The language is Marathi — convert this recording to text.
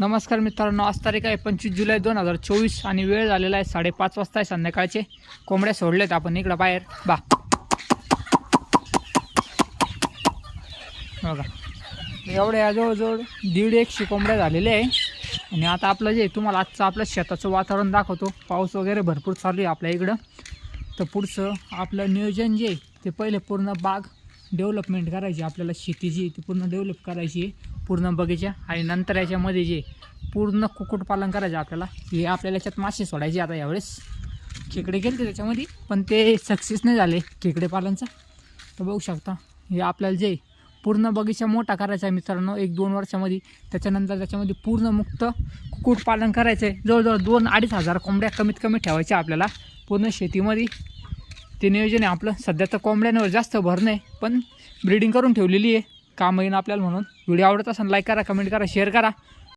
नमस्कार मित्रांनो, आज तारीख आहे 25 जुलै 2024 आणि वेळ झालेला आहे 5:30 वाजता आहे संध्याकाळचे. कोंबड्या सोडलेत आपण इकडं बाहेर बघा. एवढ्या जवळजवळ 150 कोंबड्या झालेल्या आहे. आणि आता आपलं जे तुम्हाला आजचं आपलं शेताचं वातावरण दाखवतो. पाऊस वगैरे भरपूर चालू आहे आपल्या इकडं. तर पुढचं आपलं नियोजन जे ते पहिले पूर्ण बाग डेव्हलपमेंट करायची, आपल्याला शेती जी ती पूर्ण डेव्हलप करायची आहे पूर्ण बगीचा. आणि नंतर याच्यामध्ये जे पूर्ण कुक्कुटपालन करायचं आपल्याला. हे आपल्याला याच्यात मासे सोडायचे. आता यावेळेस खेकडे गेले त्याच्यामध्ये, पण ते सक्सेस नाही झाले खेकडे पालनचं. तर बघू शकता हे आपल्याला जे पूर्ण बगीचा मोठा करायचा आहे मित्रांनो 1-2 वर्षामध्ये. त्याच्यानंतर त्याच्यामध्ये पूर्ण मुक्त कुक्कुटपालन करायचं आहे. जवळजवळ 2-2.5 हजार कोंबड्या कमीत कमी ठेवायच्या आपल्याला पूर्ण शेतीमध्ये. ते नियोजन आहे आपलं. सध्या तर कोंबड्यांवर जास्त भर नाही, पण ब्रीडिंग करून ठेवलेली आहे, काम येईन आपल्याला म्हणून. व्हिडिओ आवडत असेल लाईक करा, कमेंट करा, शेअर करा.